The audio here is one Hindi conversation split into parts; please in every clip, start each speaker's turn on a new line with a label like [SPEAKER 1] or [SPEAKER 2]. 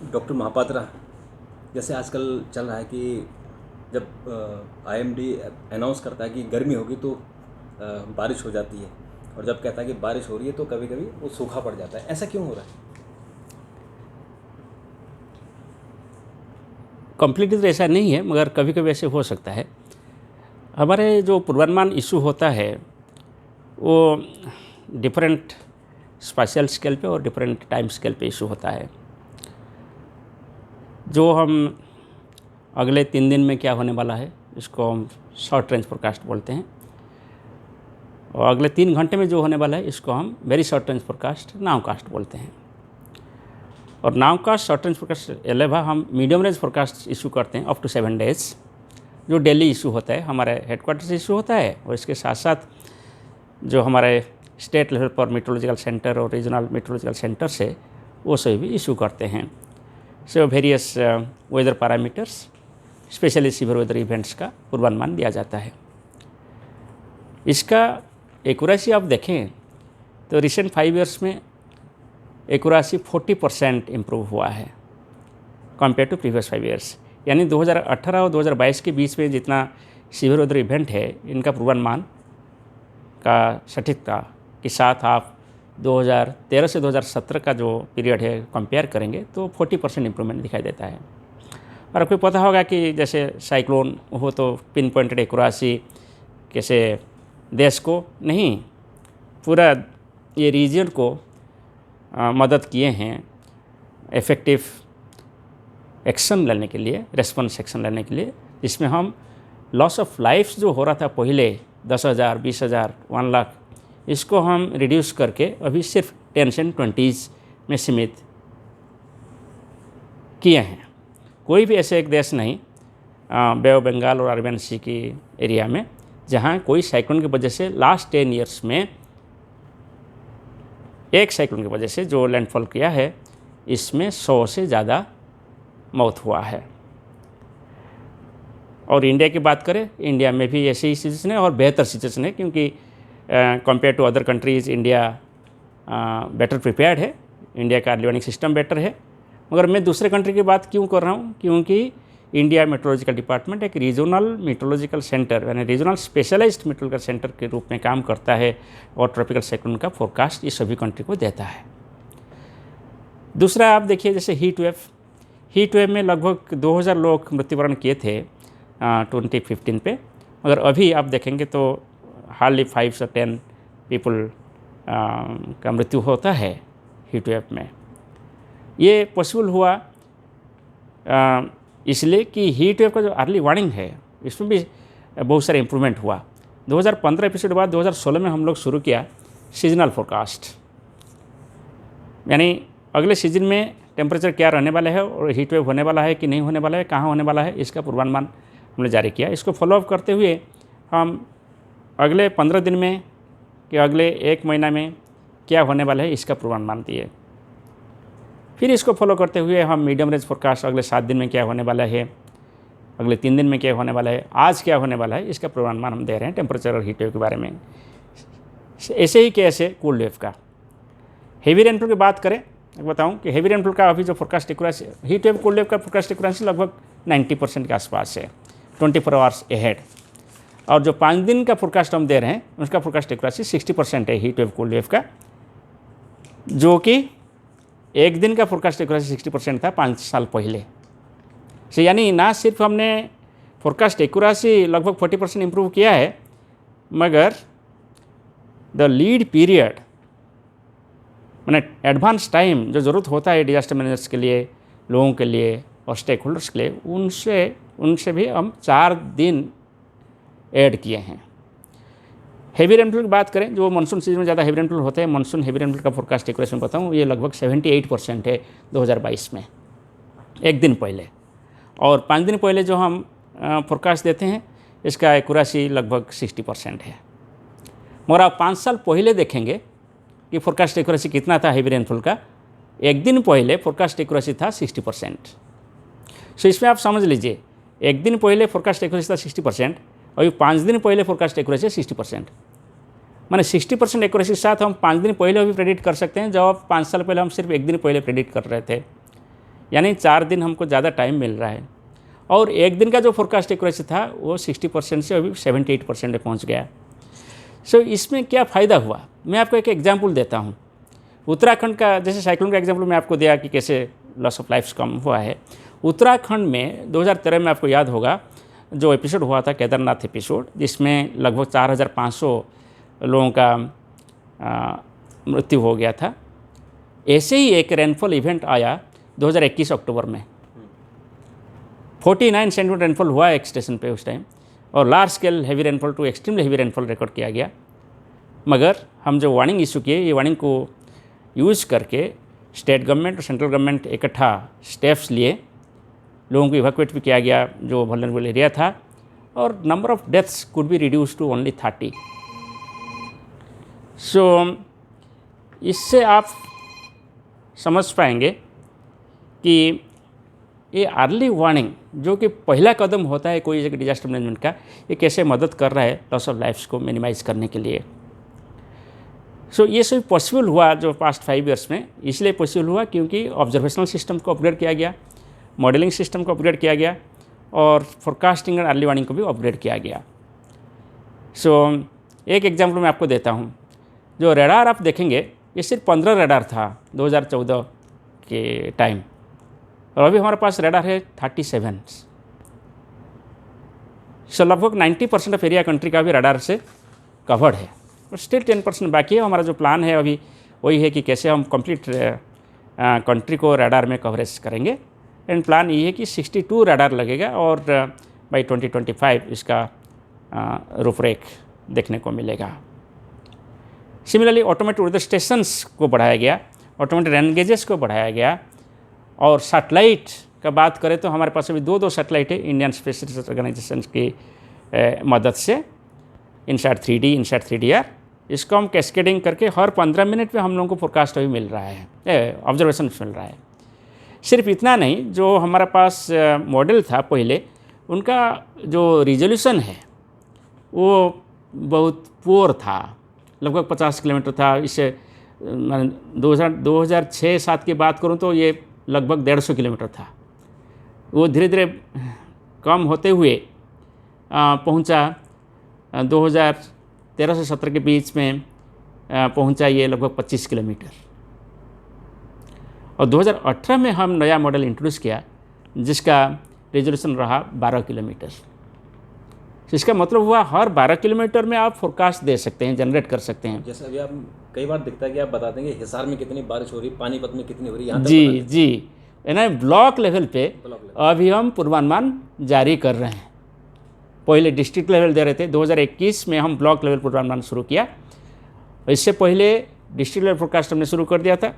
[SPEAKER 1] डॉक्टर महापात्रा, जैसे आजकल चल रहा है कि जब आईएमडी अनाउंस करता है कि गर्मी होगी तो बारिश हो जाती है, और जब कहता है कि बारिश हो रही है तो कभी कभी वो सूखा पड़ जाता है। ऐसा क्यों हो रहा है?
[SPEAKER 2] कम्प्लीटली तो ऐसा नहीं है, मगर कभी कभी ऐसे हो सकता है। हमारे जो पूर्वानुमान इशू होता है वो डिफरेंट स्पेशियल स्केल पे और डिफरेंट टाइम स्केल पे इशू होता है। जो हम अगले 3 दिन में क्या होने वाला है इसको हम शॉर्ट रेंज फोरकास्ट बोलते हैं, और अगले 3 घंटे में जो होने वाला है इसको हम very short range forecast nowcast बोलते हैं। और नाउकास्ट शॉर्ट रेंज फोरकास्ट अलावा हम मीडियम रेंज फोरकास्ट इशू करते हैं अप टू 7 डेज, जो डेली इशू होता है, हमारे हेडक्वार्टर से इशू होता है, और इसके साथ साथ जो हमारे स्टेट लेवल पर मेट्रोलॉजिकल सेंटर और रीजनल मेट्रोलॉजिकल सेंटर से वो सभी भी इशू करते हैं। So various weather parameters, specially severe weather events का पूर्वानुमान दिया जाता है। इसका एक्यूरेसी आप देखें तो रिसेंट 5 ईयर्स में एक्यूरेसी 40% इम्प्रूव हुआ है कंपेयर टू प्रीवियस 5 ईयर्स। यानी 2018 और 2022 के बीच में जितना सीवियर वेदर इवेंट है, इनका पूर्वानुमान का सटीकता के साथ आप 2013 से 2017 का जो पीरियड है कंपेयर करेंगे तो 40% इम्प्रूवमेंट दिखाई देता है। और आपको पता होगा कि जैसे साइक्लोन हो तो पिन पॉइंटेड एक्यूरेसी कैसे देश को नहीं, पूरा ये रीजन को मदद किए हैं इफ़ेक्टिव एक्शन लेने के लिए, रेस्पॉन्स एक्शन लेने के लिए, जिसमें हम लॉस ऑफ लाइफ्स जो हो रहा था पहले 10,000, 20,000, 1 लाख, इसको हम रिड्यूस करके अभी सिर्फ 10 से 20 में सीमित किए हैं। कोई भी ऐसे एक देश नहीं बे ऑफ बंगाल और अरबियन सी की एरिया में जहाँ कोई साइक्लोन की वजह से लास्ट 10 ईयर्स में एक साइक्लोन की वजह से जो लैंडफॉल किया है, इसमें 100 से ज़्यादा मौत हुआ है। और इंडिया की बात करें, इंडिया में भी ऐसी ही सिचुएशन है और बेहतर सिचुएशन है, क्योंकि compare to other countries India better prepared है, इंडिया का अर्ली वार्निंग सिस्टम बेटर है। मगर मैं दूसरे कंट्री की बात क्यों कर रहा हूँ, क्योंकि इंडिया मेट्रोलॉजिकल डिपार्टमेंट एक रीजनल मेट्रोलॉजिकल सेंटर यानी रीजनल स्पेशलाइज्ड मेट्रोलॉजिकल सेंटर के रूप में काम करता है और ट्रॉपिकल साइक्लोन का फोरकास्ट इस सभी कंट्री को देता है। दूसरा आप देखिए, जैसे हीट वेव में लगभग 2000 लोग मृत्युवरण किए थे 2015 पे, मगर अभी आप देखेंगे तो हार्डली 5 से 10 पीपल का मृत्यु होता है हीट वेव में। ये पॉसिबल हुआ इसलिए कि हीट वेव का जो अर्ली वार्निंग है इसमें भी बहुत सारे इम्प्रूवमेंट हुआ। 2015 एपिसोड बाद 2016 में हम लोग शुरू किया सीजनल फोरकास्ट, यानी अगले सीजन में टेम्परेचर क्या रहने वाला है और हीट वेव होने वाला है कि नहीं होने वाला है, कहाँ होने वाला है, इसका पूर्वानुमान हमने जारी किया। इसको फॉलोअप करते हुए हम अगले 15 दिन में कि अगले 1 महीना में क्या होने वाला है इसका पूर्वानुमान दिए। फिर इसको फॉलो करते हुए हम मीडियम रेंज फोरकास्ट अगले 7 दिन में क्या होने वाला है, अगले 3 दिन में क्या होने वाला है, आज क्या होने वाला है, इसका पूर्वानुमान हम दे रहे हैं टेम्परेचर और हीट वेव के बारे में। ऐसे ही कैसे कूल वेव का। हेवी रेनफॉल की बात करें, बताऊं कि हेवी रेनफॉल का अभी जो forecast accuracy, heat wave cool wave का फोरकास्ट एक्यूरेसी लगभग 90% के आसपास है, 24 आवर्स अहेड। और जो 5 दिन का फोरकास्ट हम दे रहे हैं उसका फोरकास्ट एक्यूरेसी 60% है हीट वेव कूल वेव का, जो कि एक दिन का फोरकास्ट एक्यूरेसी 60% था 5 साल पहले से। यानी ना सिर्फ हमने फोरकास्ट एक्यूरेसी लगभग 40% इम्प्रूव किया है, मगर द लीड पीरियड मैंने एडवांस टाइम जो ज़रूरत होता है डिजास्टर मैनेजर्स के लिए, लोगों के लिए और स्टेक होल्डर्स के लिए, उनसे भी हम 4 दिन ऐड किए हैं। हेवी रेनफॉल की बात करें, जो मानसून सीजन में ज़्यादा हेवी रेनफॉल होते हैं, मानसून हेवी रेनफॉल का फोरकास्ट एक्यूरेसी में बताऊँ, ये लगभग 78% है 2022 में, एक दिन पहले। और 5 दिन पहले जो हम फोरकास्ट देते हैं इसका एक्यूरेसी लगभग 60% है। मगर आप 5 साल पहले देखेंगे कि फोरकास्ट एक्यूरेसी कितना था हेवी रेनफॉल का, एक दिन पहले फोरकास्ट एक्यूरेसी था 60%। सो इसमें आप समझ लीजिए, एक दिन पहले फोरकास्ट एक्यूरेसी था 60%, अभी 5 दिन पहले फोरकास्ट एक्यूरेसी 60%, माने 60% एक्यूरेसी के साथ हम 5 दिन पहले भी प्रेडिक्ट कर सकते हैं, जब 5 साल पहले हम सिर्फ एक दिन पहले प्रेडिक्ट कर रहे थे। यानी 4 दिन हमको ज़्यादा टाइम मिल रहा है। और एक दिन का जो फोरकास्ट एक्यूरेसी था वो 60% से अभी 78% में पहुँच गया। सो इसमें क्या फ़ायदा हुआ, मैं आपको एक एग्जाम्पल देता हूँ। उत्तराखंड का जैसे साइक्लोन का एग्जाम्पल मैं आपको दिया कि कैसे लॉस ऑफ लाइफ्स कम हुआ है। उत्तराखंड में 2013 में आपको याद होगा जो एपिसोड हुआ था केदारनाथ एपिसोड, जिसमें लगभग 4500 लोगों का मृत्यु हो गया था। ऐसे ही एक रेनफॉल इवेंट आया 2021 अक्टूबर में, 49 सेंटीमीटर रेनफॉल हुआ एक स्टेशन पे उस टाइम, और large scale heavy rainfall to extremely heavy rainfall record किया गया। मगर हम जो वार्निंग इशू किए, ये वार्निंग को यूज़ करके स्टेट गवर्नमेंट और सेंट्रल गवर्नमेंट इकट्ठा स्टेप्स लिए, लोगों को इवैक्यूएट भी किया गया जो वल्नरेबल एरिया था, और number of deaths could be reduce to only 30। So इससे आप समझ पाएंगे कि ये अर्ली वार्निंग जो कि पहला कदम होता है कोई एक डिजास्टर मैनेजमेंट का, ये कैसे मदद कर रहा है लॉस ऑफ लाइफ्स को मिनिमाइज करने के लिए। सो ये सब पॉसिबल हुआ जो पास्ट 5 ईयर्स में, इसलिए पॉसिबल हुआ क्योंकि ऑब्जर्वेशनल सिस्टम को अपग्रेड किया गया, मॉडलिंग सिस्टम को अपग्रेड किया गया, और फोरकास्टिंग और अर्ली वार्निंग को भी अपग्रेड किया गया। सो एक एग्जाम्पल मैं आपको देता हूँ। जो रडार आप देखेंगे ये सिर्फ 15 रडार था 2014 के टाइम, और अभी हमारे पास रडार है 37। सो लगभग 90% ऑफ एरिया कंट्री का भी रडार से कवर्ड है, और स्टिल 10% बाकी है। हमारा जो प्लान है अभी वही है कि कैसे हम कंप्लीट कंट्री को रडार में कवरेज करेंगे। एंड प्लान ये है कि 62 रडार लगेगा, और बाई 2025 इसका रूपरेख देखने को मिलेगा। सिमिलरली ऑटोमेटेड वेदर स्टेशंस को बढ़ाया गया, ऑटोमेटेड रेन गेजेस को बढ़ाया गया, और सैटेलाइट का बात करें तो हमारे पास अभी 2 सैटेलाइट है इंडियन स्पेस रिसर्च ऑर्गेनाइजेशन की मदद से, इनसैट 3D, इनसैट 3DR। इसको हम कैस्केडिंग करके हर 15 मिनट में हम लोगों को फोरकास्ट अभी मिल रहा है, ऑब्जर्वेशन मिल रहा है। सिर्फ इतना नहीं, जो हमारा पास मॉडल था पहले, उनका जो रिजोल्यूशन है वो बहुत पुअर था, लगभग 50 किलोमीटर था। इससे 2006-07 की बात करूं तो ये लगभग 150 किलोमीटर था। वो धीरे धीरे कम होते हुए पहुंचा 2013 से 17 के बीच में पहुंचा ये लगभग 25 किलोमीटर, और 2018 में हम नया मॉडल इंट्रोड्यूस किया जिसका रेजोल्यूशन रहा 12 किलोमीटर। इसका मतलब हुआ हर 12 किलोमीटर में आप फोरकास्ट दे सकते हैं, जनरेट कर सकते हैं।
[SPEAKER 1] जैसे अभी आप कई बार दिखता है कि आप बता देंगे हिसार में कितनी बारिश हो रही है, पानीपत में कितनी हो रही है, यहाँ तक
[SPEAKER 2] जी है ना। ब्लॉक लेवल पे अभी हम पूर्वानुमान जारी कर रहे हैं। पहले डिस्ट्रिक्ट लेवल दे रहे थे, 2021 में हम ब्लॉक लेवल पूर्वानुमान शुरू किया। इससे पहले डिस्ट्रिक्ट लेवल फोरकास्ट हमने शुरू कर दिया था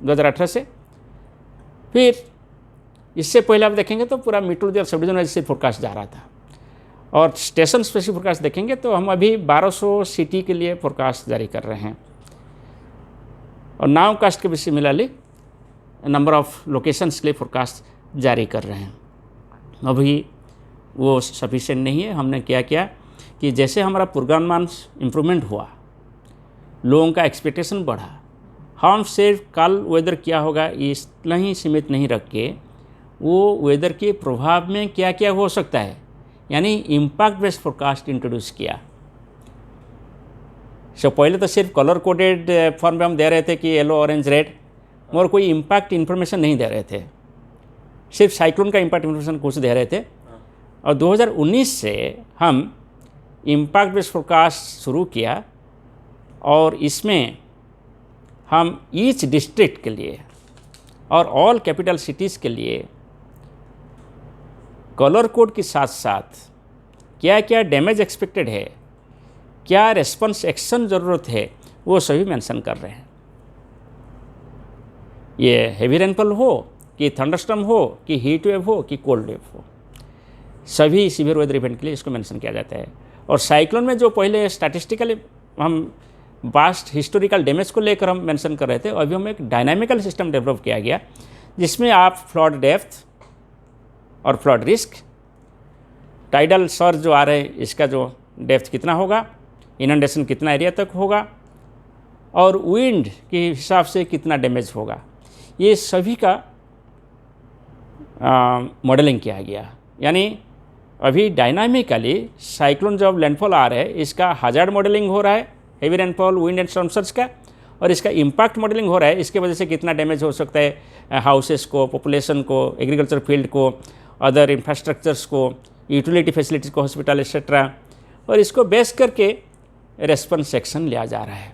[SPEAKER 2] 2018 से। फिर इससे पहले आप देखेंगे तो पूरा मीटर सब डिवीजन वाइज से फोरकास्ट जा रहा था, और स्टेशन स्पेसिफिक फोरकास्ट देखेंगे तो हम अभी 1200 सिटी के लिए फोरकास्ट जारी कर रहे हैं, और नाउ कास्ट के भी सिमिलरली नंबर ऑफ लोकेशंस के लिए फोरकास्ट जारी कर रहे हैं। अभी वो सफिशिएंट नहीं है। हमने क्या किया कि जैसे हमारा पूर्वानुमान इम्प्रूवमेंट हुआ, लोगों का एक्सपेक्टेशन बढ़ा, हम सिर्फ कल वेदर क्या होगा इतना ही सीमित नहीं रख के वो वेदर के प्रभाव में क्या क्या हो सकता है, यानी इम्पैक्ट बेस्ड फोरकास्ट इंट्रोड्यूस किया। सो पहले तो सिर्फ कलर कोडेड फॉर्म में हम दे रहे थे कि येलो, ऑरेंज, रेड, और कोई इम्पैक्ट इन्फॉर्मेशन नहीं दे रहे थे, सिर्फ साइक्लोन का इम्पैक्ट इन्फॉर्मेशन कुछ दे रहे थे। और 2019 से हम इम्पैक्ट बेस्ड फोरकास्ट शुरू किया, और इसमें हम ईच डिस्ट्रिक्ट के लिए और ऑल कैपिटल सिटीज़ के लिए कलर कोड के साथ साथ क्या क्या डैमेज एक्सपेक्टेड है, क्या रेस्पॉन्स एक्शन ज़रूरत है, वो सभी मेंशन कर रहे हैं। ये हेवी रेनफॉल हो कि थंडरस्टॉर्म हो कि हीट वेव हो कि कोल्ड वेव हो, सभी सीवियर वेदर इवेंट के लिए इसको मेंशन किया जाता है। और साइक्लोन में जो पहले स्टैटिस्टिकली हम वास्ट हिस्टोरिकल डैमेज को लेकर हम मेंशन कर रहे थे, अभी हम एक डायनामिकल सिस्टम डेवलप किया गया जिसमें आप फ्लड डेप्थ और फ्लड रिस्क, टाइडल सर्ज जो आ रहे हैं इसका जो डेप्थ कितना होगा, इनंडेशन कितना एरिया तक होगा, और विंड के हिसाब से कितना डैमेज होगा, ये सभी का मॉडलिंग किया गया। यानी अभी डायनामिकली साइक्लोन जब लैंडफॉल आ रहे हैं इसका हजार्ड मॉडलिंग हो रहा है, heavy rainfall, wind and storm surge का, और इसका इम्पैक्ट मॉडलिंग हो रहा है, इसके वजह से कितना डैमेज हो सकता है हाउसेस को, पॉपुलेशन को, एग्रीकल्चर फील्ड को, अदर इंफ्रास्ट्रक्चर्स को, यूटिलिटी फैसिलिटीज़ को, हॉस्पिटल एक्सेट्रा, और इसको बेस करके रेस्पॉन्स एक्शन लिया जा रहा है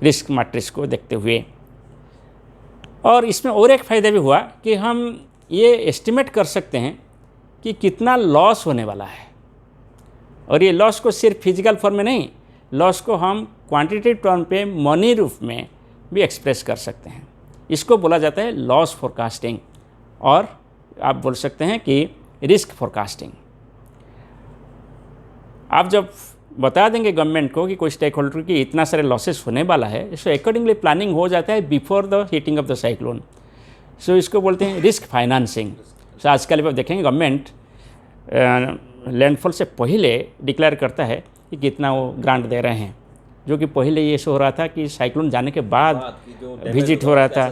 [SPEAKER 2] रिस्क मैट्रिक्स को देखते हुए। और इसमें और एक फ़ायदा भी हुआ कि हम ये एस्टिमेट कर सकते हैं कि कितना लॉस होने वाला है, और ये लॉस को सिर्फ फिजिकल फॉर्म में नहीं, लॉस को हम क्वांटिटेटिव टर्म पे मनी रूप में भी एक्सप्रेस कर सकते हैं। इसको बोला जाता है लॉस फोरकास्टिंग, और आप बोल सकते हैं कि रिस्क फोरकास्टिंग। आप जब बता देंगे गवर्नमेंट को कि कोई स्टेक होल्डर की इतना सारे लॉसेस होने वाला है, सो अकॉर्डिंगली प्लानिंग हो जाता है before the hitting of the cyclone. So इसको बोलते हैं रिस्क फाइनेंसिंग। सो आजकल आप देखेंगे गवर्नमेंट लैंडफॉल से पहले डिक्लेयर करता है कि कितना वो ग्रांट दे रहे हैं, जो कि पहले ये शो हो रहा था कि साइक्लोन जाने के बाद विजिट हो रहा था,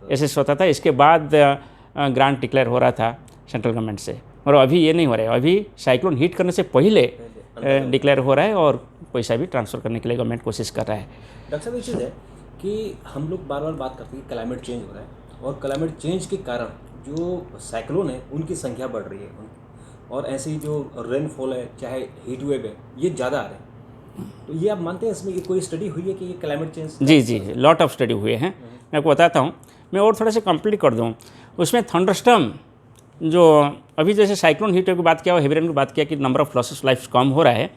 [SPEAKER 2] एसेस होता था, इसके बाद ग्रांट डिक्लेयर हो रहा था सेंट्रल गवर्नमेंट से। और अभी ये नहीं हो रहा है, अभी साइक्लोन हिट करने से पहले डिक्लेयर हो रहा है और पैसा भी ट्रांसफ़र करने के लिए गवर्नमेंट कोशिश कर रहा है।
[SPEAKER 1] डॉक्टर साहब, ये चीज़ है कि हम लोग बार बार बात करते हैं कि क्लाइमेट चेंज हो रहा है, और क्लाइमेट चेंज के कारण जो साइक्लोन है उनकी संख्या बढ़ रही है, और ऐसे ही जो रेनफॉल है, चाहे हीट वेव है, ये ज़्यादा आ रहे हैं। तो ये आप मानते हैं इसमें कि कोई स्टडी हुई है कि ये क्लाइमेट चेंज? जी,
[SPEAKER 2] लॉट ऑफ स्टडी हुए हैं, मैं आपको बताता हूँ। मैं और थोड़ा सा कंप्लीट कर दूँ। उसमें थंडरस्टॉर्म, जो अभी जैसे साइक्लोन हीट वेव की बात किया और हेवी रेन की बात किया कि नंबर ऑफ लॉसेस लाइफ कम हो रहा है,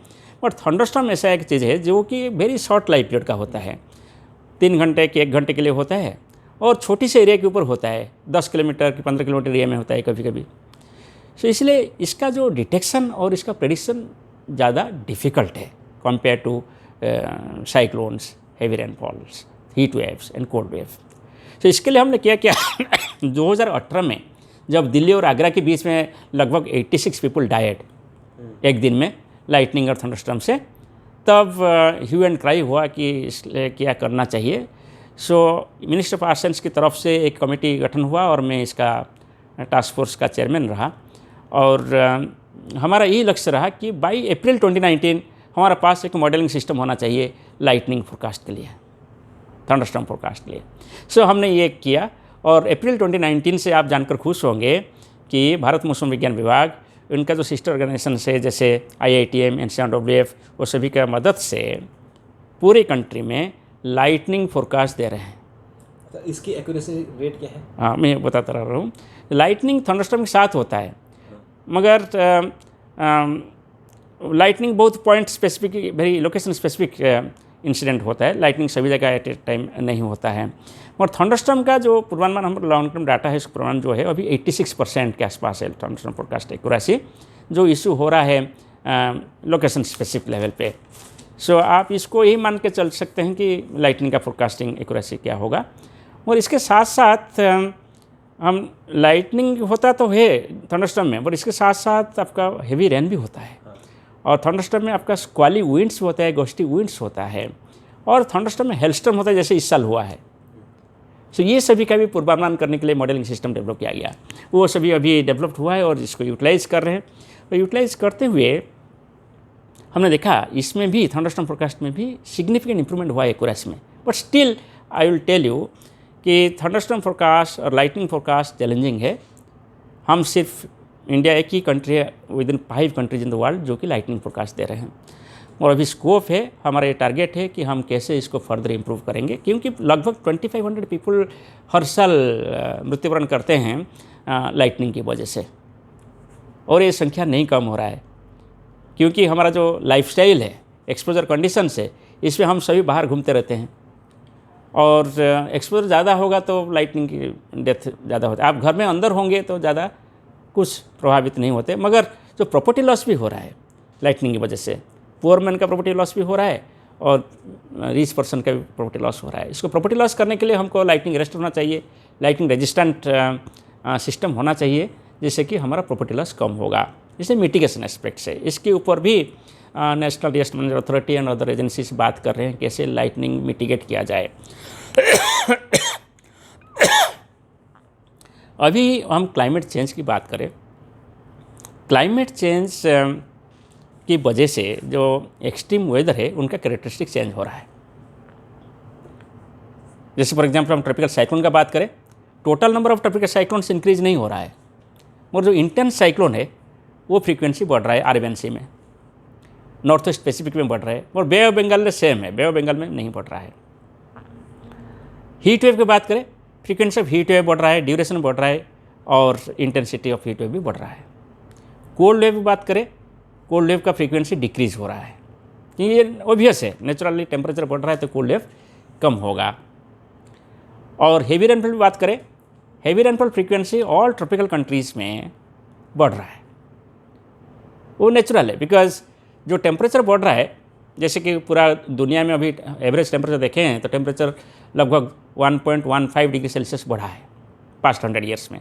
[SPEAKER 2] बट थंडरस्टॉर्म ऐसा एक चीज़ है जो कि वेरी शॉर्ट लाइफ पीरियड का होता है, 3 घंटे के 1 घंटे के लिए होता है, और छोटी से एरिया के ऊपर होता है, 10 किलोमीटर की 15 किलोमीटर एरिया में होता है कभी कभी। सो इसलिए इसका जो डिटेक्शन और इसका प्रेडिक्शन ज़्यादा डिफ़िकल्ट है compare to cyclones, heavy rainfalls, heat waves and cold wave. तो इसके लिए हमने क्या 2018 में जब दिल्ली और आगरा के बीच में लगभग 86 पीपल डाइड एक दिन में लाइटनिंग और थंडरस्टॉर्म से, तब ह्यू एंड क्राई हुआ कि इसलिए क्या करना चाहिए। सो मिनिस्टर ऑफ आर्ट्स की तरफ से एक कमेटी गठन हुआ और मैं इसका टास्क फोर्स का चेयरमैन रहा, और हमारा यही लक्ष्य रहा कि बाई अप्रैल 2019 हमारे पास एक मॉडलिंग सिस्टम होना चाहिए लाइटनिंग फोरकास्ट के लिए, थंडरस्टॉर्म फोरकास्ट के लिए। सो हमने ये किया, और अप्रैल 2019 से आप जानकर खुश होंगे कि भारत मौसम विज्ञान विभाग, उनका जो सिस्टर ऑर्गेनाइजेशन है जैसे IITM, NCRWF, वो सभी का मदद से पूरी कंट्री में लाइटनिंग फोरकास्ट दे रहे हैं।
[SPEAKER 1] तो इसकी एक्यूरेसी रेट क्या है?
[SPEAKER 2] हाँ, मैं बताता रह रहा हूँ। लाइटनिंग थंडरस्टॉर्म के साथ होता है, मगर लाइटनिंग बहुत point specific, very location specific incident होता है। लाइटनिंग सभी जगह एट ए टाइम नहीं होता है। और थंडरस्टॉर्म का जो पूर्वानुमान, हम लॉन्ग टर्म डाटा है, इसका पूर्वानुमान जो है अभी 86% के आसपास है थंडरस्टॉर्म फोरकास्ट एक्यूरेसी, जो इशू हो रहा है लोकेशन स्पेसिफिक लेवल पे। सो आप इसको यही मान के चल सकते हैं कि लाइटनिंग का फोरकास्टिंग एक्यूरेसी क्या होगा। और इसके साथ साथ हम लाइटनिंग होता तो है थंडरस्टॉर्म में, पर इसके साथ साथ आपका हेवी रेन भी होता है, और थंडरस्टॉर्म में आपका स्क्वाली विंड्स होता है, गोस्टी विंड्स होता है, और थंडरस्टॉर्म में हेलस्टॉर्म होता है जैसे इस साल हुआ है। सो ये सभी का भी पूर्वानुमान करने के लिए मॉडलिंग सिस्टम डेवलप किया गया, वो सभी अभी डेवलप्ड हुआ है और इसको यूटिलाइज़ कर रहे हैं। और यूटिलाइज़ करते हुए हमने देखा इसमें भी, थंडरस्टॉर्म फोरकास्ट में भी सिग्निफिकेंट इंप्रूवमेंट हुआ है एक्यूरेसी में। But still I will tell you कि थंडरस्टॉर्म फोरकास्ट और लाइटनिंग फोरकास्ट चैलेंजिंग है। हम सिर्फ इंडिया एक ही कंट्री है within 5 countries in the world जो कि लाइटनिंग फोरकास्ट दे रहे हैं, और अभी स्कोप है, हमारा ये टारगेट है कि हम कैसे इसको फर्दर इम्प्रूव करेंगे, क्योंकि लगभग 2500 पीपल हर साल मृत्युवरण करते हैं लाइटनिंग की वजह से, और ये संख्या नहीं कम हो रहा है, क्योंकि हमारा जो लाइफस्टाइल है, एक्सपोजर कंडीशन से, इसमें हम सभी बाहर घूमते रहते हैं, और एक्सपोजर ज़्यादा होगा तो लाइटनिंग की डेथ ज़्यादा होता है। आप घर में अंदर होंगे तो ज़्यादा कुछ प्रभावित नहीं होते, मगर जो प्रॉपर्टी लॉस भी हो रहा है लाइटनिंग की वजह से, पुअर मैन का प्रॉपर्टी लॉस भी हो रहा है और रिच पर्सन का भी प्रॉपर्टी लॉस हो रहा है। इसको प्रॉपर्टी लॉस करने के लिए हमको लाइटनिंग अरेस्ट होना चाहिए, लाइटनिंग रेजिस्टेंट सिस्टम होना चाहिए, जिससे कि हमारा प्रॉपर्टी लॉस कम होगा। इसे मिटिगेशन एस्पेक्ट से, इसके ऊपर भी national disaster management authority and other agency से बात कर रहे हैं कैसे लाइटनिंग मिटिगेट किया जाए। अभी हम क्लाइमेट चेंज की बात करें, क्लाइमेट चेंज की वजह से जो एक्सट्रीम वेदर है उनका कैरेक्टरिस्टिक चेंज हो रहा है। जैसे फॉर एग्जांपल हम ट्रॉपिकल साइक्लोन का बात करें, total number of tropical cyclones increase नहीं हो रहा है, और जो इंटेंस साइक्लोन है वो फ्रीक्वेंसी बढ़ रहा है अरेबियन सी में, नॉर्थ ईस्ट पैसिफिक में बढ़ रहा है, और बे ऑफ बंगाल में सेम है, बे ऑफ बंगाल में नहीं बढ़ रहा है। हीट वेव की बात करें, फ्रीक्वेंसी ऑफ हीट वेव बढ़ रहा है, ड्यूरेशन बढ़ रहा है, और इंटेंसिटी ऑफ हीट वेव भी बढ़ रहा है। कोल्ड वेव की बात करें, कोल्ड वेव का फ्रीक्वेंसी डिक्रीज हो रहा है, ये ऑब्वियस है, नेचुरली टेम्परेचर बढ़ रहा है तो कोल्ड वेव कम होगा। और हेवी रेनफॉल की बात करें, heavy rainfall frequency all tropical countries में बढ़ रहा है, वो नेचुरल है, बिकॉज जो टेम्परेचर बढ़ रहा है, जैसे कि पूरा दुनिया में अभी एवरेज टेम्परेचर देखें हैं तो टेम्परेचर लगभग 1.15 डिग्री सेल्सियस बढ़ा है पास्ट 100 ईयर्स में।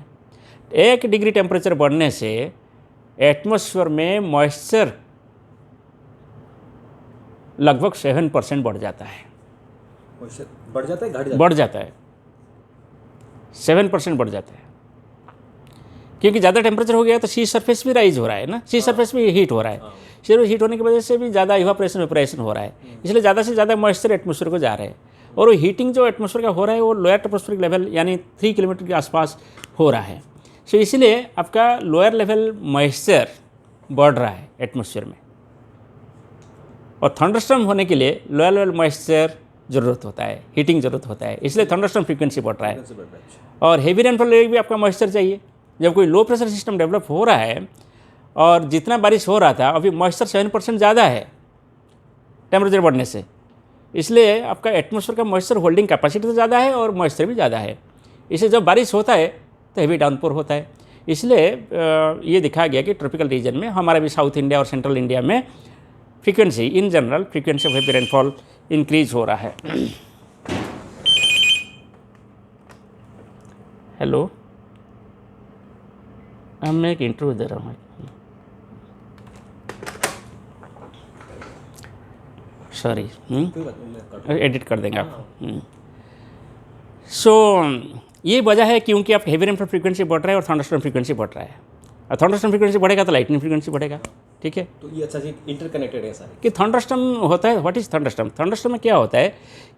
[SPEAKER 2] 1 डिग्री टेम्परेचर बढ़ने से एटमॉस्फेयर में मॉइस्चर लगभग 7% बढ़ जाता है।
[SPEAKER 1] बढ़ जाता है, घट जाता है?
[SPEAKER 2] बढ़ जाता है, 7% बढ़ जाता है, क्योंकि ज़्यादा टेम्परेचर हो गया तो सी सरफेस भी राइज हो रहा है ना, सी सरफेस भी हीट हो रहा है, सी हीट होने की वजह से भी ज़्यादा इवापोरेशन हो रहा है, इसलिए ज़्यादा से ज़्यादा मॉइस्चर एटमॉस्फेयर को जा रहे हैं, और वो हीटिंग जो एटमॉस्फेयर का हो रहा है वो लोअर एटमॉस्फेरिक लेवल यानी 3 किलोमीटर के आसपास हो रहा है। सो इसलिए आपका लोअर लेवल मॉइस्चर बढ़ रहा है एटमॉस्फेयर में, और थंडरस्टॉर्म होने के लिए लोअर लेवल मॉइस्चर ज़रूरत होता है, हीटिंग ज़रूरत होता है, इसलिए थंडरस्टॉर्म फ्रीक्वेंसी बढ़ रहा है। और हेवी रेनफॉल भी आपका मॉइस्चर चाहिए। जब कोई लो प्रेशर सिस्टम डेवलप हो रहा है और जितना बारिश हो रहा था, अभी मॉइस्चर 7% ज़्यादा है टेम्परेचर बढ़ने से, इसलिए आपका एटमॉस्फेयर का मॉइस्चर होल्डिंग कैपेसिटी तो ज़्यादा है और मॉइस्चर भी ज़्यादा है, इसलिए जब बारिश होता है तो हेवी डाउनपोर होता है। इसलिए ये दिखाया गया कि ट्रॉपिकल रीजन में, हमारा भी साउथ इंडिया और सेंट्रल इंडिया में frequency, in general frequency of heavy rainfall increase हो रहा है। हेलो, मैं एक इंटरव्यू दे रहा हूँ, सॉरी, एडिट कर देंगे आप। सो ये वजह है क्योंकि आप हेवी रेनफॉल फ्रीक्वेंसी बढ़ रहा है और थंडरस्टॉर्म फ्रीक्वेंसी बढ़ रहा है, और थंडरस्टॉर्म फ्रीक्वेंसी बढ़ेगा तो लाइटनिंग फ्रीक्वेंसी बढ़ेगा। ठीक है,
[SPEAKER 1] तो ये अच्छा जी इंटरकनेक्टेड है सारे।
[SPEAKER 2] कि थंडरस्टॉर्म होता है, व्हाट इज़ थंडरस्टॉर्म? थंडरस्टॉर्म में क्या होता है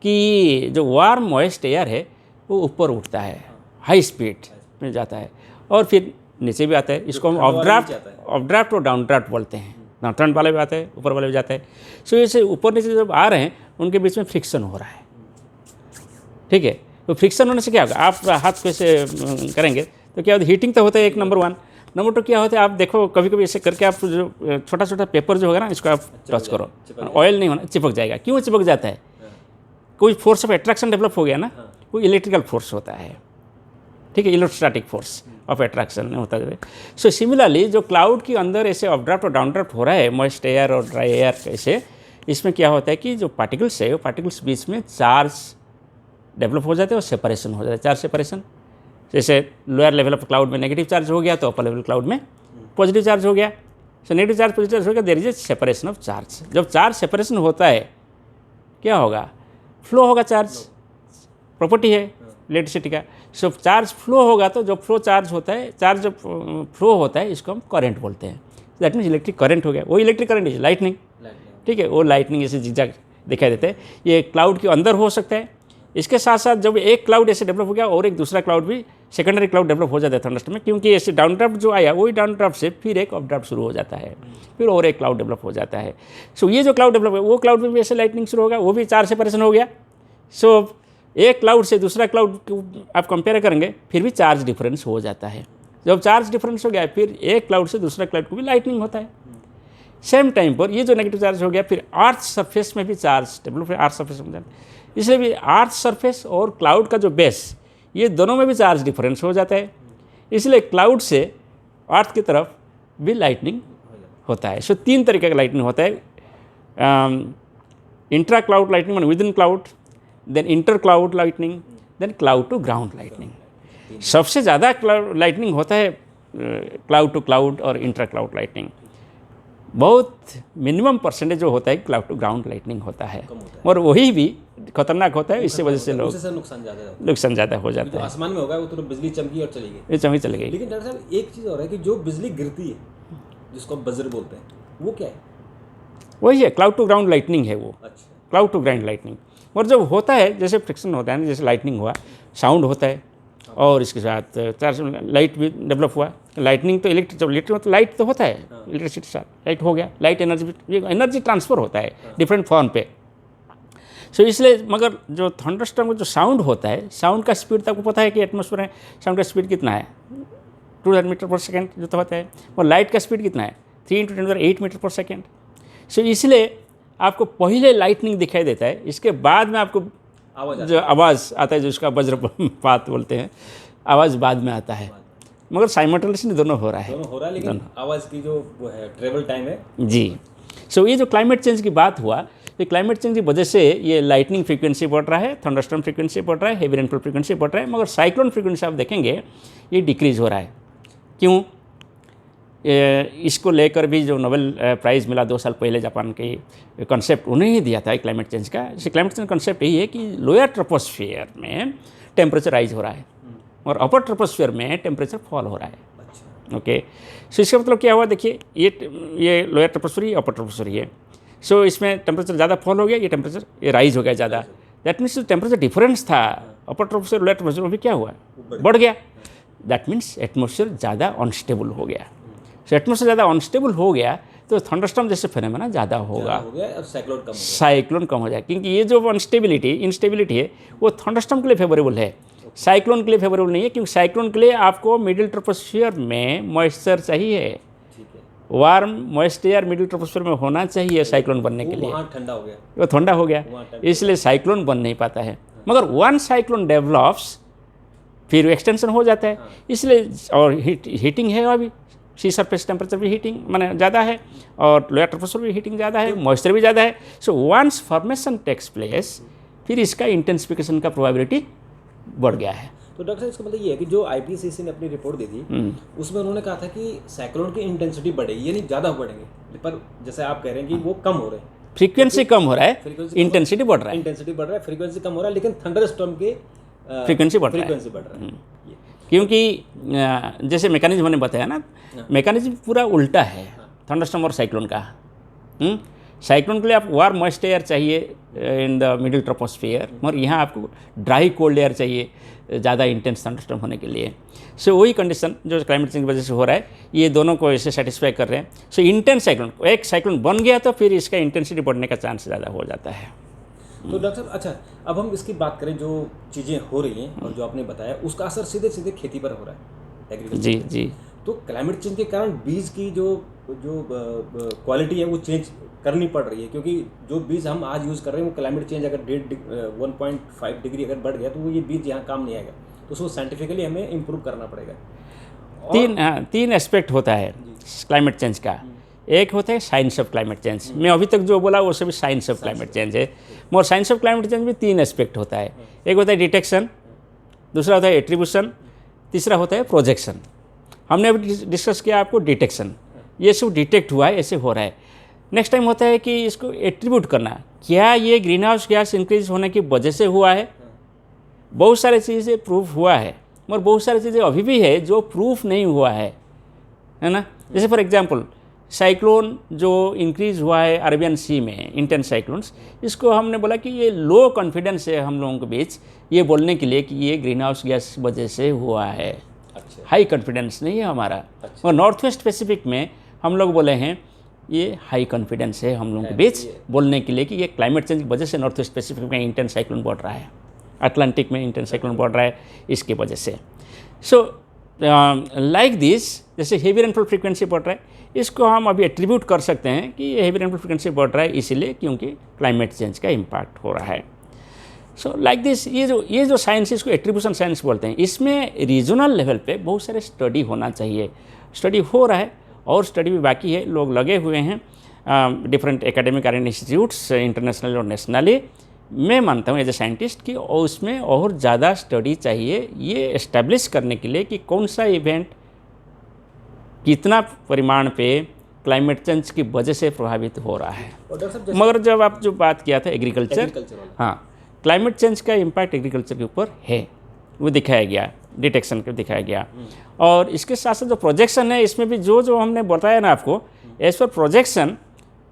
[SPEAKER 2] कि जो वार्म मॉइस्ट एयर है वो ऊपर उठता है, हाई स्पीड में जाता है, और फिर नीचे भी आता है। इसको हम ऑफ ड्राफ्ट और डाउन ड्राफ्ट बोलते हैं। ठंड वाले भी आते हैं, ऊपर वाले भी जाते हैं। सो ऐसे ऊपर नीचे जब आ रहे हैं उनके बीच में फ्रिक्शन हो रहा है। ठीक है, तो फ्रिक्शन होने से क्या होगा, आप हाथ को ऐसे करेंगे तो क्या होता है, हीटिंग तो होता है एक, नंबर 1। नंबर 2 क्या होता है, आप देखो कभी कभी ऐसे करके आप जो छोटा छोटा पेपर जो होगा ना, इसको आप टच करो, ऑयल नहीं होना, चिपक जाएगा। क्यों चिपक जाता है? कोई फोर्स ऑफ अट्रैक्शन डेवलप हो गया ना, वो इलेक्ट्रिकल फोर्स होता है। ठीक है, इलेक्ट्रोस्टैटिक फोर्स ऑफ अट्रैक्शन होता है। सो सिमिलरली जो क्लाउड के अंदर ऐसे अप ड्राफ्ट और डाउन ड्राफ्ट हो रहा है, मॉइस्ट एयर और ड्राई एयर कैसे, इसमें क्या होता है कि जो पार्टिकल्स है वो पार्टिकल्स बीच में चार्ज डेवलप हो जाते हैं और सेपरेशन हो जाता है, चार्ज सेपरेशन। जैसे लोअर लेवल ऑफ क्लाउड में नेगेटिव चार्ज हो गया तो अपर लेवल क्लाउड में पॉजिटिव चार्ज हो गया। So negative charge positive charge हो गया, there is a separation of charge. जब चार्ज सेपरेशन होता है क्या होगा, फ्लो होगा। चार्ज प्रॉपर्टी है इलेक्ट्रिसिटी का। सो चार्ज फ्लो होगा तो जो फ्लो चार्ज होता है, चार्ज जब फ्लो होता है इसको हम करंट बोलते हैं। दैट मीन्स इलेक्ट्रिक करंट हो गया। वो इलेक्ट्रिक करंट इज लाइटनिंग। ठीक है, वो लाइटनिंग ऐसे जिगजैग दिखाई देते हैं। ये क्लाउड के अंदर हो सकता है। इसके साथ साथ जब एक क्लाउड ऐसे डेवलप हो गया और एक दूसरा क्लाउड भी, सेकेंडरी क्लाउड डेवलप हो जाता है थंडरस्टॉर्म में, क्योंकि ऐसे डाउन ड्राफ्ट जो आया वही डाउन ड्राफ्ट से फिर एक अप ड्राफ्ट शुरू हो जाता है, फिर और एक क्लाउड डेवलप हो जाता है। सो ये जो क्लाउड डेवलप है वो क्लाउड में भी ऐसे लाइटनिंग शुरू होगा, वो भी चार्ज सेपरेशन हो गया। सो एक क्लाउड से दूसरा क्लाउड आप कंपेयर करेंगे फिर भी चार्ज डिफरेंस हो जाता है। जब चार्ज डिफरेंस हो गया फिर एक क्लाउड से दूसरा क्लाउड को भी लाइटनिंग होता है। सेम टाइम पर ये जो नेगेटिव चार्ज हो गया फिर अर्थ सरफेस में भी चार्ज डेवलप है, अर्थ सरफेस में। इसलिए भी अर्थ सरफेस और क्लाउड का जो बेस, ये दोनों में भी चार्ज डिफरेंस हो जाता है। इसलिए क्लाउड से अर्थ की तरफ भी लाइटनिंग होता है। सो 3 तरीके का लाइटनिंग होता है। Intra cloud lightning mean within cloud, then inter cloud lightning, then cloud to ground lightning. सबसे ज़्यादा लाइटनिंग होता है क्लाउड टू क्लाउड और इंटर क्लाउड लाइटनिंग। बहुत मिनिमम परसेंटेज जो होता है क्लाउड टू ग्राउंड लाइटनिंग होता है,
[SPEAKER 1] कम होता है।
[SPEAKER 2] और वही भी खतरनाक होता है, इससे वजह से लोग
[SPEAKER 1] उससे नुकसान ज़्यादा होता
[SPEAKER 2] नुकसान ज़्यादा हो
[SPEAKER 1] है।
[SPEAKER 2] जाता
[SPEAKER 1] जो
[SPEAKER 2] है।
[SPEAKER 1] आसमान में होगा वो तो बिजली चमकी और चली गई,
[SPEAKER 2] ये चमकी चली गई।
[SPEAKER 1] लेकिन डॉक्टर साहब एक चीज़ और है कि जो बिजली गिरती है जिसको हम बजर बोलते हैं, वो क्या है?
[SPEAKER 2] वही है, क्लाउड टू ग्राउंड लाइटनिंग है वो,
[SPEAKER 1] अच्छा,
[SPEAKER 2] क्लाउड टू ग्राउंड लाइटनिंग। और जब होता है जैसे फ्रिक्शन होता है ना, जैसे लाइटनिंग हुआ, साउंड होता है, और इसके साथ चार्ज लाइट भी डेवलप हुआ। लाइटनिंग तो इलेक्ट्रिक तो लाइट तो होता है, इलेक्ट्रिसिटी साथ लाइट हो गया, लाइट एनर्जी ट्रांसफ़र होता है डिफरेंट फॉर्म पे। सो इसलिए मगर जो थंडरस्टॉर्म का जो साउंड होता है, साउंड का स्पीड तो आपको पता है कि एटमॉस्फेयर में साउंड का स्पीड कितना है, 200 मीटर पर सेकेंड जो तो होता है, और लाइट का स्पीड कितना है 3 × 10⁸ मीटर पर सेकेंड। सो इसलिए आपको पहले लाइटनिंग दिखाई देता है, इसके बाद में आपको जो आवाज़ आता है, जो उसका वज्रपात बोलते हैं, आवाज़ बाद में आता है, मगर साइमल्टेनियसली दोनों हो रहा है।
[SPEAKER 1] लेकिन आवाज़ की जो वो है ट्रेवल टाइम है
[SPEAKER 2] जी। सो ये जो क्लाइमेट चेंज की बात हुआ, तो क्लाइमेट चेंज की वजह से ये लाइटनिंग फ्रीक्वेंसी बढ़ रहा है, थंडरस्टॉर्म फ्रीक्वेंसी बढ़ रहा है, हेवी रेनफॉल फ्रीक्वेंसी बढ़ रहा है, मगर साइक्लोन फ्रीक्वेंसी आप देखेंगे ये डिक्रीज़ हो रहा है। क्यों? इसको लेकर भी जो नोबेल प्राइज़ मिला 2 साल पहले, जापान के कॉन्सेप्ट उन्हें ही दिया था क्लाइमेट चेंज का। इस क्लाइमेट चेंज कॉन्सेप्ट यही है कि लोअर ट्रोपोस्फियर में टेम्परेचर राइज हो रहा है और अपर ट्रोपोस्फियर में टेम्परेचर फॉल हो रहा है।
[SPEAKER 1] अच्छा,
[SPEAKER 2] ओके, सो इसका मतलब क्या हुआ, देखिए ये लोअर ट्रोपोस्फियर अपर ट्रोपोस्फियर है। सो इसमें टेम्परेचर ज़्यादा फॉल हो गया, ये टेम्परेचर ये राइज हो गया ज़्यादा। दैट मीन्स टेम्परेचर डिफरेंस था अपर ट्रोपोस्फियर लोअर ट्रोपोस्फियर में, भी क्या हुआ, बढ़ गया। दैट मीन्स एटमॉस्फेयर ज़्यादा अनस्टेबल हो गया। सो एटमॉस्फेयर ज़्यादा अनस्टेबल हो गया तो थंडरस्टॉर्म जैसे फिनोमेना ज़्यादा होगा,
[SPEAKER 1] हो गया और
[SPEAKER 2] साइक्लोन कम हो जाए, क्योंकि ये जो इंस्टेबिलिटी है वो थंडरस्टॉर्म के लिए फेवरेबल है, साइक्लोन के लिए फेवरेबल नहीं है। क्योंकि साइक्लोन के लिए आपको मिडिल ट्रोपोस्फियर में मॉइस्चर चाहिए, वार्म मॉइस्चर मिडिल ट्रोपोस्फियर में होना चाहिए साइक्लोन बनने के लिए।
[SPEAKER 1] ठंडा हो गया,
[SPEAKER 2] वो ठंडा हो गया, इसलिए साइक्लोन बन नहीं पाता है। मगर वन साइक्लोन डेवलप्स फिर एक्सटेंशन हो जाता है, इसलिए। और हीटिंग है, अभी सी सरफेस टेम्परेचर भी हीटिंग माने ज़्यादा है, और लोअर ट्रोपोस्फियर भी हीटिंग ज़्यादा है, मॉइस्चर भी ज़्यादा है। So once formation takes place, फिर इसका इंटेंसिफिकेशन का प्रोबेबिलिटी बढ़ गया है।
[SPEAKER 1] तो डॉक्टर साहब इसका मतलब ये है कि जो IPCC ने अपनी रिपोर्ट दी थी उसमें उन्होंने कहा था कि साइक्लोन की इंटेंसिटी बढ़ेगी, यानी ज़्यादा बढ़ेंगे, पर जैसे आप कह रहे हैं कि वो कम हो रहे हैं,
[SPEAKER 2] फ्रीक्वेंसी कम हो रहा है, इंटेंसिटी बढ़ रहा है,
[SPEAKER 1] फ्रीक्वेंसी कम हो रहा है, लेकिन थंडरस्टॉर्म के
[SPEAKER 2] फ्रीक्वेंसी बढ़ रहा है। क्योंकि जैसे मैकेनिज्म मैंने बताया ना, मैकेनिज्म पूरा उल्टा है थंडरस्टॉर्म और साइक्लोन का। साइक्लोन के लिए आप वार्म मॉइस्ट एयर चाहिए इन द मिडिल ट्रोपोस्फियर, मगर यहाँ आपको ड्राई कोल्ड एयर चाहिए ज़्यादा इंटेंस थंडरस्टॉर्म होने के लिए। सो वही कंडीशन जो क्लाइमेट चेंज की वजह से हो रहा है, ये दोनों को ऐसे सेटिस्फाई कर रहे हैं। सो इंटेंस साइक्लोन, एक साइक्लोन बन गया तो फिर इसका इंटेंसिटी बढ़ने का चांस ज़्यादा हो जाता है।
[SPEAKER 1] तो डॉक्टर साहब, अच्छा अब हम इसकी बात करें, जो चीज़ें हो रही हैं और जो आपने बताया उसका असर सीधे सीधे खेती पर हो रहा है, एग्रीकल्चर।
[SPEAKER 2] जी जी।
[SPEAKER 1] तो क्लाइमेट चेंज के कारण बीज की जो क्वालिटी है वो चेंज करनी पड़ रही है, क्योंकि जो बीज हम आज यूज़ कर रहे हैं वो क्लाइमेट चेंज अगर 1.5 डिग्री अगर बढ़ गया तो वो ये बीज यहाँ काम नहीं आएगा, तो उसको साइंटिफिकली हमें इम्प्रूव करना पड़ेगा।
[SPEAKER 2] तीन एस्पेक्ट होता है क्लाइमेट चेंज का। एक होता है साइंस ऑफ क्लाइमेट चेंज, मैं अभी तक जो बोला वो सभी साइंस ऑफ क्लाइमेट चेंज है, मगर साइंस ऑफ क्लाइमेट चेंज में 3 एस्पेक्ट होता है। एक होता है डिटेक्शन, दूसरा होता है एट्रीब्यूशन, तीसरा होता है प्रोजेक्शन। हमने अभी डिस्कस किया आपको डिटेक्शन, ये सब डिटेक्ट हुआ है, ऐसे हो रहा है। नेक्स्ट टाइम होता है कि इसको एट्रीब्यूट करना, क्या ये ग्रीन हाउस गैस इंक्रीज होने की वजह से हुआ है। बहुत सारी चीज़ें प्रूफ हुआ है, मगर बहुत सारी चीज़ें अभी भी है जो प्रूफ नहीं हुआ है ना। जैसे फॉर एग्जांपल साइक्लोन जो इंक्रीज हुआ है अरेबियन सी में, इंटेंस साइक्लोन्स, इसको हमने बोला कि ये लो कॉन्फिडेंस है हम लोगों के बीच ये बोलने के लिए कि ये ग्रीन हाउस गैस वजह से हुआ है।
[SPEAKER 1] अच्छा,
[SPEAKER 2] हाई कॉन्फिडेंस नहीं है हमारा।
[SPEAKER 1] अच्छा।
[SPEAKER 2] और नॉर्थ वेस्ट पैसिफिक में हम लोग बोले हैं ये हाई कॉन्फिडेंस है हम लोगों के बीच बोलने के लिए कि ये क्लाइमेट चेंज की वजह से नॉर्थ वेस्ट पैसिफिक में इंटेंस साइक्लोन बढ़ रहा है, अटलांटिक में इंटेंस साइक्लोन बढ़ रहा है इसकी वजह से। सो लाइक दिस, जैसे हेवी रेनफॉल फ्रीक्वेंसी बढ़ रहा है, इसको हम अभी एट्रीब्यूट कर सकते हैं कि ये हेवी रेनफॉल फ्रीक्वेंसी बढ़ रहा है इसीलिए क्योंकि क्लाइमेट चेंज का इम्पैक्ट हो रहा है। सो लाइक दिस, ये जो साइंस इसको एट्रीब्यूशन साइंस बोलते हैं, इसमें रीजनल लेवल पे बहुत सारे स्टडी होना चाहिए। स्टडी हो रहा है और स्टडी भी बाकी है, लोग लगे हुए हैं, different academic or institutes international और नेशनली। मैं मानता हूँ एज ए साइंटिस्ट कि उसमें और ज़्यादा स्टडी चाहिए ये एस्टेब्लिश करने के लिए कि कौन सा इवेंट कितना परिमाण पे क्लाइमेट चेंज की वजह से प्रभावित हो रहा है।
[SPEAKER 1] और डॉक्टर साहब
[SPEAKER 2] मगर जब आप जो बात किया था एग्रीकल्चर,
[SPEAKER 1] वाला,
[SPEAKER 2] हाँ, क्लाइमेट चेंज का इम्पैक्ट एग्रीकल्चर के ऊपर है, वो दिखाया गया, डिटेक्शन को दिखाया गया। और इसके साथ साथ जो प्रोजेक्शन है, इसमें भी जो हमने बताया ना आपको, एज पर प्रोजेक्शन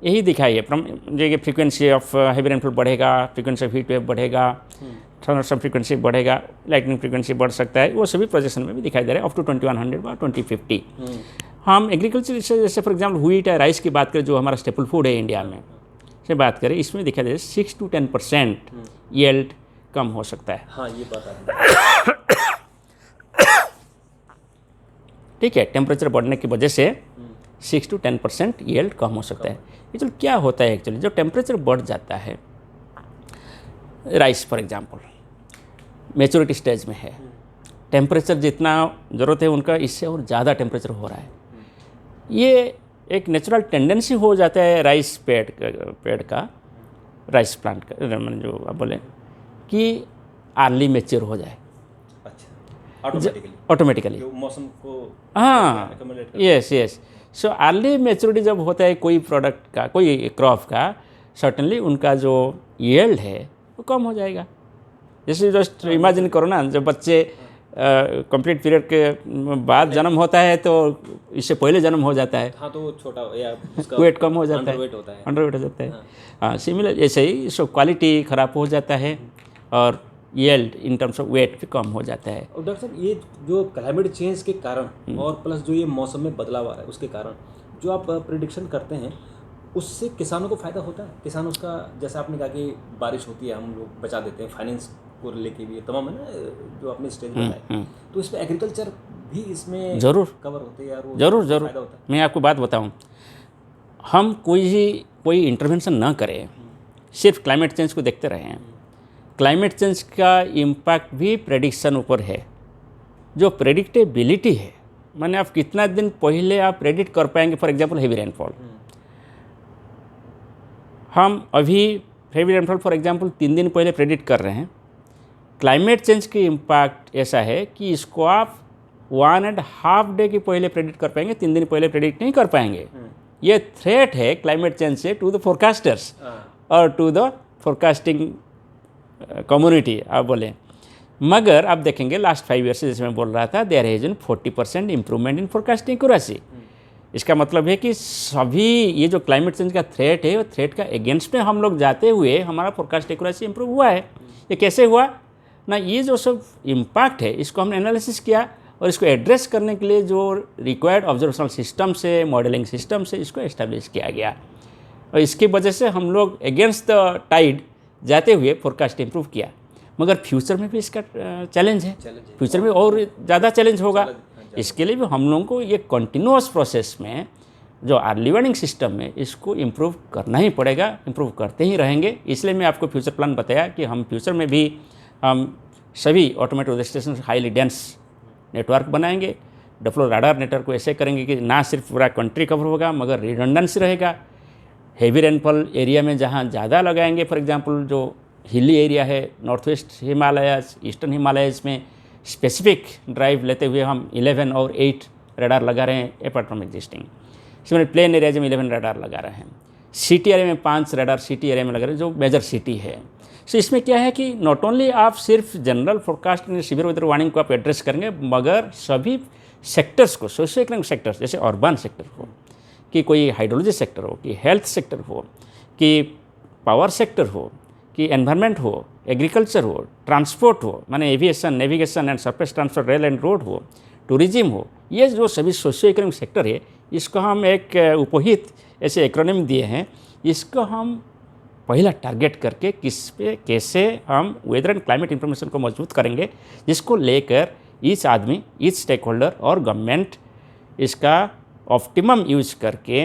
[SPEAKER 2] यही दिखाई है। जो फ्रीक्वेंसी ऑफ हैवी रेनफॉल बढ़ेगा, फ्रीक्वेंसी ऑफ हीट वेव बढ़ेगा, थंडरस्टॉर्म फ्रीक्वेंसी बढ़ेगा, लाइटनिंग फ्रीक्वेंसी बढ़ सकता है, वो सभी प्रोजेक्शन में भी दिखाई दे रहा है अप टू 2100 और 2050। हम एग्रीकल्चर से जैसे फॉर एग्जाम्पल व्हीट या राइस की बात करें, जो हमारा स्टेपल फूड है इंडिया में, से बात करें, इसमें दिखाई दे रहा है 6 to 10% यील्ड कम हो सकता है।
[SPEAKER 1] हाँ, ये बात आपने
[SPEAKER 2] ठीक है, टेम्परेचर बढ़ने की वजह से 6 to 10% यील्ड कम हो सकता है। एक्चुअली क्या होता है, एक्चुअली जो टेम्परेचर बढ़ जाता है, rice for example maturity stage में है, टेम्परेचर जितना ज़रूरत है उनका इससे और ज़्यादा टेम्परेचर हो रहा है। ये एक नेचुरल टेंडेंसी हो जाता है राइस पेड़ का, राइस प्लांट का, जो आप बोले कि अर्ली मैच्योर हो जाए।
[SPEAKER 1] अच्छा,
[SPEAKER 2] ऑटोमेटिकली
[SPEAKER 1] मौसम को,
[SPEAKER 2] हाँ, यस। सो अर्ली मैच्योरिटी जब होता है कोई प्रोडक्ट का, कोई क्रॉप का, सर्टनली उनका जो यील्ड है वो कम हो जाएगा। जैसे जस्ट इमेजिन करो ना, जब बच्चे कंप्लीट पीरियड के बाद जन्म होता है तो इससे पहले जन्म हो जाता है,
[SPEAKER 1] हाँ, तो छोटा या
[SPEAKER 2] वेट कम हो जाता है,
[SPEAKER 1] अंडरवेट
[SPEAKER 2] हो जाता है। हाँ, सिमिलर ऐसे ही सो क्वालिटी ख़राब हो जाता है और yield in terms of weight भी कम हो जाता है।
[SPEAKER 1] और डॉक्टर साहब, ये जो क्लाइमेट चेंज के कारण और प्लस जो ये मौसम में बदलाव आ रहा है उसके कारण जो आप प्रिडिक्शन करते हैं, उससे किसानों को फ़ायदा होता है? किसान उसका, जैसे आपने कहा कि बारिश होती है, हम लोग बचा देते हैं, फाइनेंस को लेके भी तमाम है ना जो आपने स्टेज बनाया, तो इसमें एग्रीकल्चर भी इसमें
[SPEAKER 2] ज़रूर
[SPEAKER 1] कवर होते हैं यार,
[SPEAKER 2] ज़रूर
[SPEAKER 1] फायदा होता है।
[SPEAKER 2] मैं आपको बात बताऊं, हम कोई इंटरवेंशन ना करें, सिर्फ क्लाइमेट चेंज को देखते रहें। क्लाइमेट चेंज का इम्पैक्ट भी प्रेडिक्शन ऊपर है। जो प्रेडिक्टेबिलिटी है, माने आप कितना दिन पहले आप प्रेडिक्ट कर पाएंगे, फॉर एग्जांपल हेवी रेनफॉल। हम अभी हेवी रेनफॉल फॉर एग्जांपल 3 दिन पहले प्रेडिक्ट कर रहे हैं। क्लाइमेट चेंज की इम्पैक्ट ऐसा है कि इसको आप 1.5 डे के पहले प्रेडिक्ट कर पाएंगे, 3 दिन पहले प्रेडिक्ट नहीं कर पाएंगे। ये थ्रेट है क्लाइमेट चेंज से टू द फोरकास्टर्स और टू द फोरकास्टिंग कम्युनिटी आप बोलें। मगर आप देखेंगे लास्ट 5 ईयर से, जैसे मैं बोल रहा था, there has been 40% improvement in forecasting accuracy. इसका मतलब है कि सभी ये जो क्लाइमेट चेंज का थ्रेट है, वो थ्रेट का अगेंस्ट में हम लोग जाते हुए हमारा फोरकास्ट एक्यूरेसी इंप्रूव हुआ है। ये कैसे हुआ ना, ये जो सब इम्पैक्ट है इसको हमने एनालिसिस किया और इसको एड्रेस करने के लिए जो रिक्वायर्ड ऑब्जर्वेशनल सिस्टम से, मॉडलिंग सिस्टम से इसको एस्टेब्लिश किया गया और इसकी वजह से हम लोग अगेंस्ट द टाइड जाते हुए फोरकास्ट इंप्रूव किया। मगर फ्यूचर में भी इसका चैलेंज है, फ्यूचर में और ज़्यादा चैलेंज होगा। इसके लिए भी हम लोगों को ये कंटिन्यूअस प्रोसेस में जो अर्ली वार्निंग सिस्टम है इसको इम्प्रूव करना ही पड़ेगा, इम्प्रूव करते ही रहेंगे। इसलिए मैं आपको फ्यूचर प्लान बताया कि हम फ्यूचर में भी हम सभी automated weather station highly dense network बनाएंगे। डफलो राडार नेटवर्क को ऐसे करेंगे कि ना सिर्फ पूरा कंट्री कवर होगा मगर रिडंडेंसी रहेगा। हेवी रेनफॉल एरिया में जहाँ ज़्यादा लगाएंगे, फॉर एग्जांपल जो हिली एरिया है, north west Himalayas, eastern Himalayas में स्पेसिफिक ड्राइव लेते हुए हम 11 और 8 रडार लगा रहे हैं अपार्ट फ्रॉम एग्जिस्टिंग। इसमें प्लेन एरियाज में 11 रडार लगा रहे हैं। सिटी एरिया में 5 रडार सिटी एरिया में लगा रहे हैं जो मेजर सिटी है। सो इसमें क्या है कि नॉट ओनली आप सिर्फ जनरल फोरकास्ट में सीवियर वेदर वार्निंग को आप एड्रेस करेंगे, मगर सभी सेक्टर्स को, सोशियो इकोनॉमिक सेक्टर्स जैसे अर्बन सेक्टर हो, कि कोई हाइड्रोलॉजी सेक्टर हो, कि हेल्थ सेक्टर हो, कि पावर सेक्टर हो, कि एनवायरनमेंट हो, एग्रीकल्चर हो, ट्रांसपोर्ट हो, माने aviation, navigation and surface transport, rail and road हो, टूरिज्म हो, ये जो सभी सोशियो इकोनॉमिक सेक्टर है इसको हम एक उपहित ऐसे एक्रोनिम दिए हैं। इसको हम पहला टारगेट करके किस पे कैसे हम वेदर एंड क्लाइमेट इंफॉर्मेशन को मजबूत करेंगे, जिसको लेकर ईच आदमी, ईच स्टेक होल्डर और गवर्नमेंट इसका ऑप्टिमम यूज करके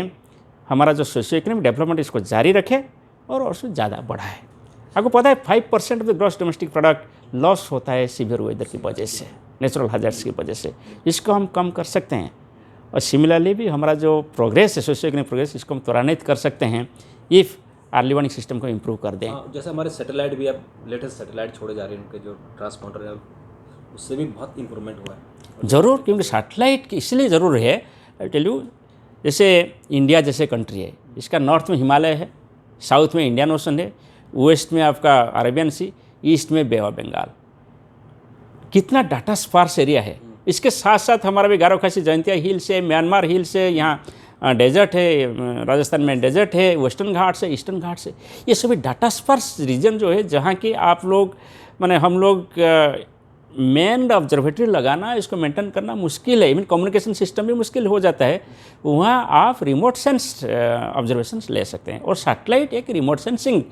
[SPEAKER 2] हमारा जो सोशियो इकोनॉमिक डेवलपमेंट इसको जारी रखे और उससे ज़्यादा बढ़ाए। आपको पता है 5% of the gross domestic product loss होता है सीवियर वेदर की वजह से, नेचुरल हैज़ार्ड्स की वजह से। इसको हम कम कर सकते हैं और सिमिलरली भी हमारा जो प्रोग्रेस है, सोशियो इकोनॉमिक प्रोग्रेस, इसको हम त्वरान्वित कर सकते हैं इफ़ अर्ली वार्निंग सिस्टम को इम्प्रूव कर दें।
[SPEAKER 1] जैसे हमारे सैटेलाइट भी, अब लेटेस्ट सैटेलाइट छोड़े जा रहे हैं, उनके जो ट्रांसपॉन्डर है उससे भी बहुत इंप्रूवमेंट हुआ है।
[SPEAKER 2] ज़रूर, क्योंकि सैटेलाइट की इसलिए ज़रूर है, आई टेल यू, जैसे इंडिया जैसे कंट्री है, इसका नॉर्थ में हिमालय है, साउथ में इंडियन ओशन है, वेस्ट में आपका अरेबियन सी, ईस्ट में बे ऑफ बंगाल। कितना डाटा स्पार्स एरिया है। इसके साथ साथ हमारा भी गारो खासी जयंतिया हिल्स है, म्यांमार हिल्स है, यहाँ डेजर्ट है, राजस्थान में डेजर्ट है, वेस्टर्न घाट्स है, ईस्टर्न घाट्स है। ये सभी डाटा स्पार्स रीजन जो है, जहाँ की आप लोग माने हम लोग मेन ऑब्जर्वेटरी लगाना, इसको मेंटेन करना मुश्किल है, इवन कम्युनिकेशन सिस्टम भी मुश्किल हो जाता है। वहाँ आप रिमोट सेंस ऑब्जर्वेशंस ले सकते हैं, और सैटेलाइट एक रिमोट सेंसिंग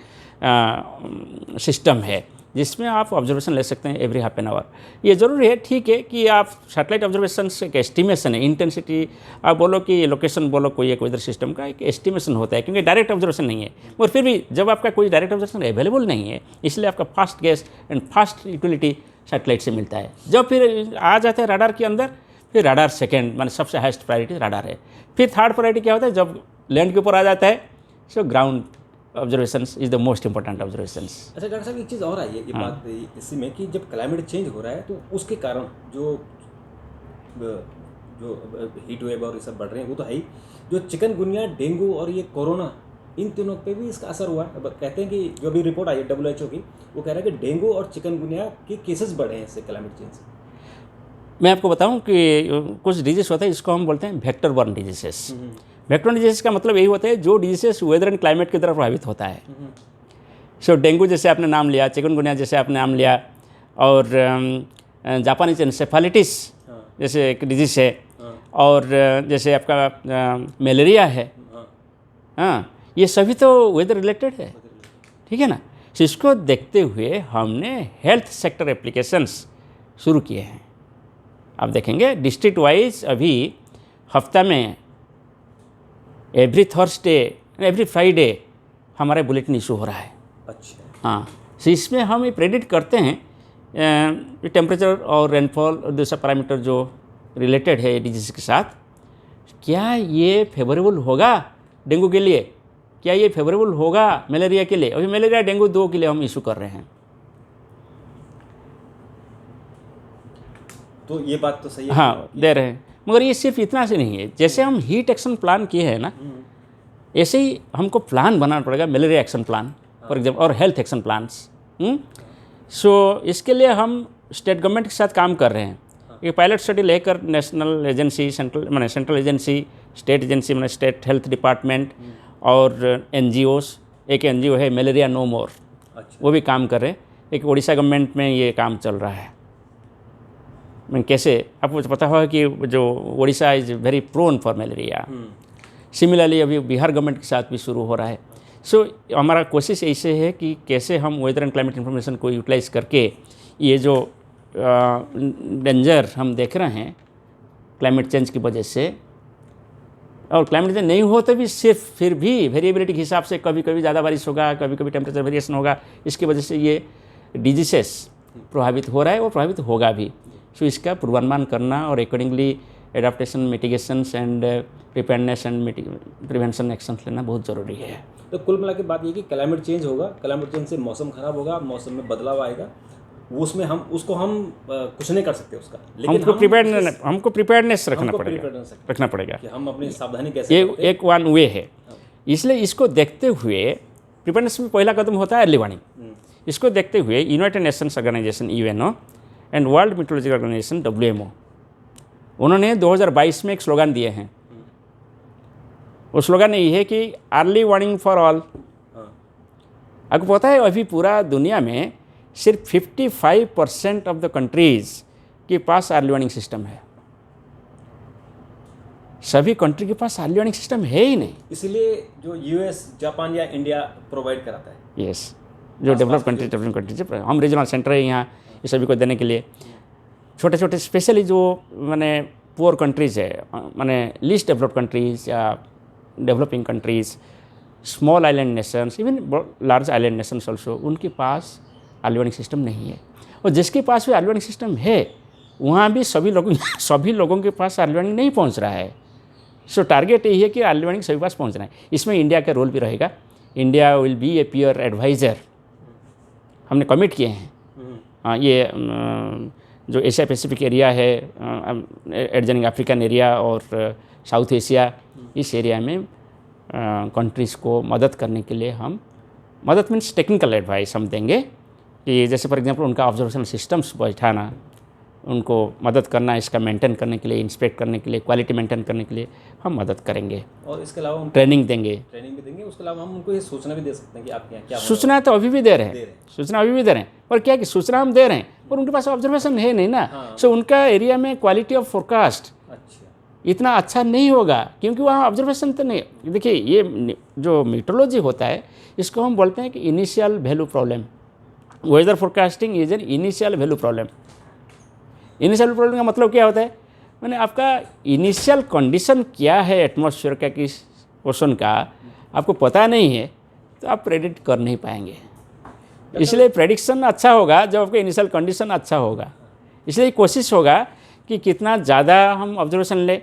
[SPEAKER 2] सिस्टम है जिसमें आप ऑब्जर्वेशन ले सकते हैं एवरी हाफ एन आवर। ये ज़रूरी है, ठीक है, कि आप सैटेलाइट ऑब्जर्वेशन से एक एस्टिमेशन है, इंटेंसिटी आप बोलो कि लोकेशन बोलो, कोई एक वेदर सिस्टम का एक एस्टिमेशन होता है, क्योंकि डायरेक्ट ऑब्जर्वेशन नहीं है। और फिर भी जब आपका कोई डायरेक्ट ऑब्जर्वेशन अवेलेबल नहीं है, इसलिए आपका fast gas and fast utility satellite से मिलता है। जब फिर आ जाते हैं राडार के अंदर, फिर राडार सेकेंड माने सबसे हाईएस्ट प्रायोरिटी राडार है। फिर थर्ड प्रायोरिटी क्या होता है, जब लैंड के ऊपर आ जाता है, so ground observations is the most important observations.
[SPEAKER 1] अच्छा डॉक्टर साहब, एक चीज़ और आई है, ये बात इसी में कि जब क्लाइमेट चेंज हो रहा है तो उसके कारण जो हीट वेव और ये सब बढ़ रहे हैं वो तो है ही, जो चिकनगुनिया, डेंगू और ये कोरोना, इन तीनों पे भी इसका असर हुआ है। अब कहते हैं कि जो अभी रिपोर्ट आई है WHO की, वो कह रहा है कि डेंगू और चिकनगुनिया के केसेस बढ़े हैं इससे, क्लाइमेट चेंज से।
[SPEAKER 2] मैं आपको बताऊं कि कुछ डिजीज होता है, इसको हम बोलते हैं vector borne diseases. Vector disease का मतलब यही होता है जो डिजीजेस वेदर एंड क्लाइमेट की तरफ प्रभावित होता है। सो डेंगू जैसे आपने नाम लिया, चिकनगुनिया जैसे आपने नाम लिया, और जापानीज एन्सेफेलाइटिस जैसे एक डिजीज है, और जैसे आपका मलेरिया है। हाँ, ये सभी तो वेदर रिलेटेड है, ठीक है ना। तो इसको देखते हुए हमने हेल्थ सेक्टर एप्लीकेशंस शुरू किए हैं। आप देखेंगे डिस्ट्रिक्ट वाइज अभी हफ्ता में एवरी थर्सडे, एवरी फ्राइडे हमारे बुलेटिन इशू हो रहा है।
[SPEAKER 1] अच्छा।
[SPEAKER 2] हाँ, तो इसमें हम ये प्रेडिक्ट करते हैं टेम्परेचर और रेनफॉल और दूसरा पैरामीटर जो रिलेटेड है डिजीज के साथ, क्या ये फेवरेबल होगा डेंगू के लिए, क्या ये फेवरेबल होगा मलेरिया के लिए। अभी मलेरिया डेंगू दो के लिए हम इशू कर रहे हैं।
[SPEAKER 1] तो ये बात तो सही है।
[SPEAKER 2] हाँ, दे रहे हैं, मगर ये सिर्फ इतना से नहीं है। जैसे हम हीट एक्शन प्लान किए हैं ना, ऐसे ही हमको प्लान बनाना पड़ेगा, malaria action plan for example, और हेल्थ एक्शन प्लान्स। सो इसके लिए हम स्टेट गवर्नमेंट के साथ काम कर रहे हैं। ये पायलट स्टडी लेकर national agency, central agency, state agency मैंने स्टेट हेल्थ डिपार्टमेंट और NGOs, एक NGO है मलेरिया नो मोर, वो भी काम कर रहे हैं। एक उड़ीसा गवर्नमेंट में ये काम चल रहा है। मैं कैसे, आपको पता होगा कि जो Orissa is very prone for malaria. Similarly अभी बिहार गवर्नमेंट के साथ भी शुरू हो रहा है। सो हमारा कोशिश ऐसे है कि कैसे हम वेदर एंड क्लाइमेट इन्फॉर्मेशन को यूटिलाइज करके ये जो डेंजर हम देख रहे हैं क्लाइमेट चेंज की वजह से, और क्लाइमेट चेंज नहीं हो तो भी सिर्फ फिर भी वेरिएबिलिटी के हिसाब से कभी कभी ज़्यादा बारिश होगा, कभी कभी टेम्परेचर वेरिएशन होगा, इसकी वजह से ये डिजीजेस प्रभावित हो रहा है और प्रभावित होगा भी। सो इसका पूर्वानुमान करना और accordingly adaptation, mitigations and preparedness and prevention actions लेना बहुत ज़रूरी है।
[SPEAKER 1] तो कुल मिला के बात ये कि क्लाइमेट चेंज होगा, क्लाइमेट चेंज से मौसम खराब होगा, मौसम में बदलाव आएगा, उसमें हम कुछ नहीं कर सकते उसका, लेकिन
[SPEAKER 2] हमको प्रिपेयर्डनेस रखना पड़ेगा
[SPEAKER 1] कि हम अपनी सावधानी कैसे
[SPEAKER 2] ये एक वन वे है। इसलिए इसको देखते हुए प्रिपेयर्डनेस में पहला कदम होता है अर्ली वार्निंग। इसको देखते हुए United Nations Organization UNO and World Meteorological Organization WMO, उन्होंने 2022 में एक स्लोगन दिए हैं। वो स्लोगन ये है कि अर्ली वार्निंग फॉर ऑल। आपको पता है अभी पूरा दुनिया में सिर्फ 55% ऑफ द कंट्रीज़ के पास अर्ली वार्निंग सिस्टम है। सभी कंट्री के पास अर्ली वार्निंग सिस्टम है ही नहीं।
[SPEAKER 1] इसलिए जो US, जापान या इंडिया प्रोवाइड कराता है।
[SPEAKER 2] यस, जो डेवलप कंट्रीज हम रीजनल सेंटर है यहाँ ये सभी को देने के लिए। छोटे छोटे स्पेशली जो माने पुअर कंट्रीज़ है, माने लीस्ट डेवलप्ड कंट्रीज़ या developing countries, small island Nations, even large island Nations also, उनके पास अर्ली वार्निंग सिस्टम नहीं है। और जिसके पास भी अर्ली वार्निंग सिस्टम है वहाँ भी सभी लोगों के पास अर्ली वार्निंग नहीं पहुँच रहा है। सो टारगेट यही है कि अर्ली वार्निंग सभी पास पहुँचना है। इसमें इंडिया का रोल भी रहेगा। India will be a peer adviser, हमने कमिट किए हैं। ये जो एशिया पैसिफिक एरिया है, एडजनिंग अफ्रीकन एरिया और साउथ एशिया, इस एरिया में कंट्रीज़ को मदद करने के लिए हम मदद मीन्स टेक्निकल एडवाइस हम देंगे कि जैसे फॉर एग्जांपल उनका ऑब्जर्वेशन सिस्टम्स बैठाना, उनको मदद करना, इसका मेंटेन करने के लिए, इंस्पेक्ट करने के लिए, क्वालिटी मेंटेन करने के लिए हम मदद करेंगे।
[SPEAKER 1] और इसके अलावा हम
[SPEAKER 2] ट्रेनिंग देंगे।
[SPEAKER 1] उसके अलावा हम उनको ये सूचना भी दे सकते हैं कि आपके यहाँ क्या
[SPEAKER 2] सूचना तो अभी भी दे रहे हैं, सूचना अभी भी दे रहे हैं, पर क्या कि सूचना हम दे रहे हैं और उनके पास ऑब्जर्वेशन है नहीं ना। सो उनका एरिया में क्वालिटी ऑफ फोरकास्ट इतना अच्छा नहीं होगा क्योंकि वहाँ ऑब्जर्वेशन तो नहीं। देखिए ये जो मीटरोलॉजी होता है इसको हम बोलते हैं कि initial value problem. Weather forecasting is an initial value problem. Initial problem का मतलब क्या होता है, मैंने आपका इनिशियल कंडीशन क्या है एटमॉस्फेयर का कि ओशन का आपको पता नहीं है तो आप प्रेडिक्ट कर नहीं पाएंगे। इसलिए प्रेडिक्शन अच्छा होगा जब आपका इनिशियल कंडीशन अच्छा होगा। इसलिए कोशिश होगा कि कितना ज़्यादा हम ऑब्जर्वेशन लें,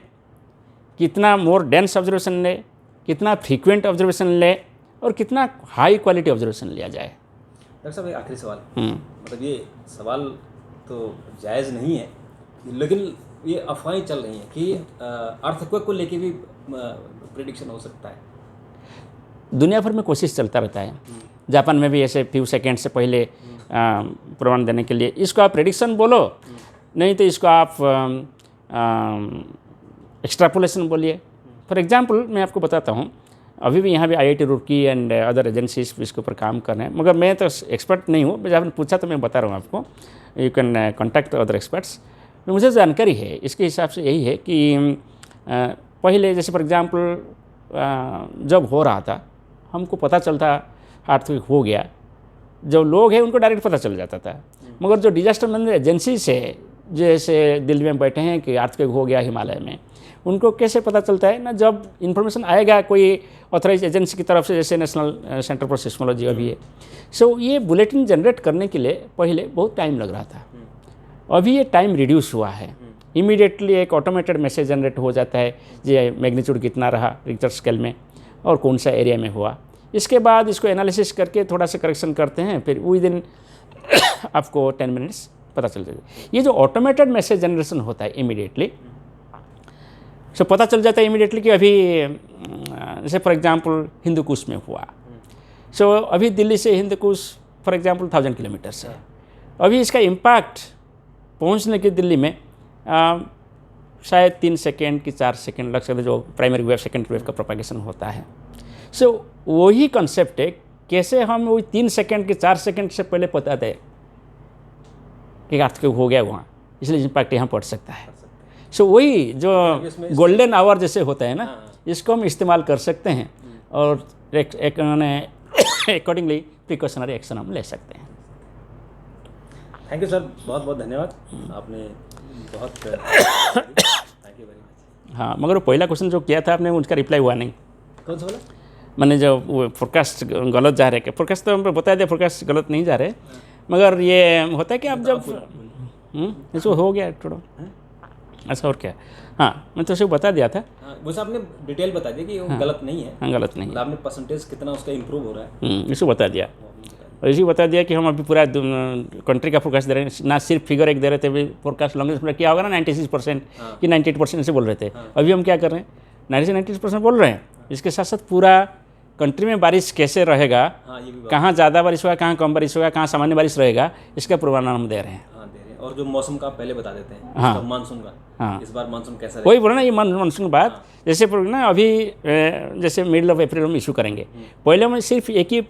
[SPEAKER 2] कितना मोर डेंस ऑब्जर्वेशन लें, कितना फ्रीक्वेंट ऑब्जर्वेशन लें और कितना हाई क्वालिटी ऑब्जर्वेशन लिया जाए।
[SPEAKER 1] डॉक्टर साहब एक आखिरी सवाल, मतलब ये सवाल तो जायज़ नहीं है लेकिन ये अफवाहें चल रही हैं कि अर्थक्वेक को लेके भी प्रेडिक्शन हो सकता है।
[SPEAKER 2] दुनिया भर में कोशिश चलता रहता है। जापान में भी ऐसे फ्यू सेकेंड से पहले प्रमाण देने के लिए इसको आप प्रेडिक्शन बोलो, नहीं तो इसको आप एक्सट्रापोलेशन बोलिए। फॉर एग्जांपल मैं आपको बताता हूँ, अभी भी यहाँ भी IIT Roorkee and other agencies इसके ऊपर काम कर रहे हैं, मगर मैं तो एक्सपर्ट नहीं हूँ। जब आपने पूछा तो मैं बता रहा हूँ आपको, you can contact other experts. मुझे जानकारी है इसके हिसाब से यही है कि पहले जैसे फॉर एग्जांपल जब हो रहा था हमको पता चलता अर्थक्वेक हो गया, जो लोग हैं उनको डायरेक्ट पता चल जाता था। मगर जो डिजास्टर मैनेजमेंट एजेंसी से जैसे दिल्ली में बैठे हैं कि अर्थक्वेक हो गया हिमालय में, उनको कैसे पता चलता है ना, जब इन्फॉर्मेशन आएगा कोई ऑथराइज एजेंसी की तरफ से, जैसे नेशनल सेंटर फॉर सिस्मोलॉजी अभी है। सो ये बुलेटिन जनरेट करने के लिए पहले बहुत टाइम लग रहा था, अभी ये टाइम रिड्यूस हुआ है। इमीडिएटली एक ऑटोमेटेड मैसेज जनरेट हो जाता है, ये मैग्नीट्यूड कितना रहा रिक्टर स्केल में और कौन सा एरिया में हुआ। इसके बाद इसको एनालिसिस करके थोड़ा सा करेक्शन करते हैं, फिर विद इन आपको 10 मिनट्स पता चल जाता है। ये जो ऑटोमेटेड मैसेज जनरेशन होता है इमीडिएटली, सो पता चल जाता है इमीडिएटली कि अभी जैसे फॉर एग्जांपल हिंदुकुश में हुआ। सो अभी दिल्ली से हिंदुकुश फॉर एग्जांपल 1000 किलोमीटर्स है। अभी इसका इम्पैक्ट पहुंचने के दिल्ली में शायद 3 सेकेंड कि 4 सेकेंड लग सकते हैं, जो प्राइमरी वेव सेकेंडरी वेव का प्रोपागेशन होता है। सो वही कॉन्सेप्ट है, कैसे हम वही 3 सेकेंड के 4 सेकेंड से पहले पता दें कि अर्थक्वेक हो गया वहाँ, इसलिए इम्पैक्ट यहाँ पड़ सकता है। सो वही जो गोल्डन आवर जैसे होता है ना, इसको हम इस्तेमाल कर सकते हैं और अकॉर्डिंगली प्रिकॉशनरी एक्शन हम ले सकते हैं।
[SPEAKER 1] थैंक यू सर, बहुत बहुत धन्यवाद, आपने बहुत थैंक यू वेरी मच।
[SPEAKER 2] हाँ, मगर वो पहला क्वेश्चन जो किया था आपने, उसका रिप्लाई हुआ नहीं।
[SPEAKER 1] कौन सा बोला?
[SPEAKER 2] मैंने जो वो फोरकास्ट गलत जा रहे, फोरकास्ट तो हम बता दिया, फोरकास्ट गलत नहीं जा रहे, मगर ये होता है कि आप जब इसको हो गया थोड़ा ऐसा और क्या। हाँ, मैं तो उसे बता दिया था।
[SPEAKER 1] बस आपने डिटेल बता दी कि वो गलत नहीं है।
[SPEAKER 2] हाँ, गलत नहीं है।
[SPEAKER 1] आपने परसेंटेज कितना उसका इम्प्रूव हो रहा है
[SPEAKER 2] इसको बता दिया। और इसी बता दिया कि हम अभी पूरा कंट्री का फोरकास्ट दे रहे हैं, ना सिर्फ फिगर एक दे रहे थे। अभी फोरकास्ट लॉन्गेस्ट में क्या होगा ना 96% कि 98% से बोल रहे थे। अभी हम क्या कर रहे हैं, 96% बोल रहे हैं। इसके साथ साथ पूरा कंट्री में बारिश कैसे रहेगा, कहाँ ज़्यादा बारिश होगा, कहाँ कम बारिश होगा, कहाँ सामान्य बारिश रहेगा, इसका पूर्वानुमान हम दे रहे हैं।
[SPEAKER 1] और जो मौसम का आप पहले बता देते हैं, मानसून का, इस बार मानसून कैसा रहेगा?
[SPEAKER 2] वही बोला ना, ये मानसून की बात। जैसे ना अभी जैसे मिडिल ऑफ अप्रैल हम इशू करेंगे, पहले हम सिर्फ एक ही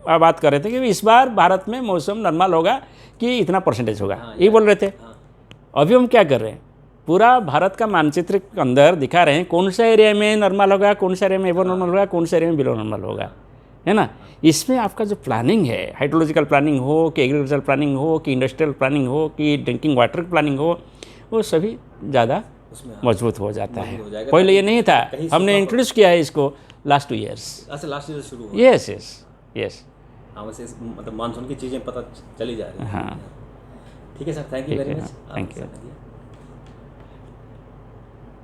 [SPEAKER 2] बात कर रहे थे कि इस बार भारत में मौसम नॉर्मल होगा कि इतना परसेंटेज होगा, ये बोल रहे थे। अभी हम क्या कर रहे हैं, पूरा भारत का मानचित्र के अंदर दिखा रहे हैं कौन सा एरिया में नॉर्मल होगा, कौन सा एरिया में एबो नॉर्मल होगा, कौन सा एरिया में बिलो नॉर्मल होगा, है ना। इसमें आपका जो प्लानिंग है, हाइड्रोलॉजिकल प्लानिंग हो कि एग्रीकल्चरल प्लानिंग हो कि इंडस्ट्रियल प्लानिंग हो कि ड्रिंकिंग वाटर प्लानिंग हो, वो सभी ज़्यादा मजबूत हो जाता है। पहले ये नहीं था, हमने इंट्रोड्यूस किया है इसको लास्ट 2 ईयर्स।
[SPEAKER 1] अच्छा, लास्ट ईयर शुरू हुआ?
[SPEAKER 2] Yes yes yes.
[SPEAKER 1] हाँ, वैसे मतलब मानसून की चीज़ें पता चली जा रही हैं।
[SPEAKER 2] हाँ,
[SPEAKER 1] ठीक है sir, thank you very much.
[SPEAKER 2] Thank you.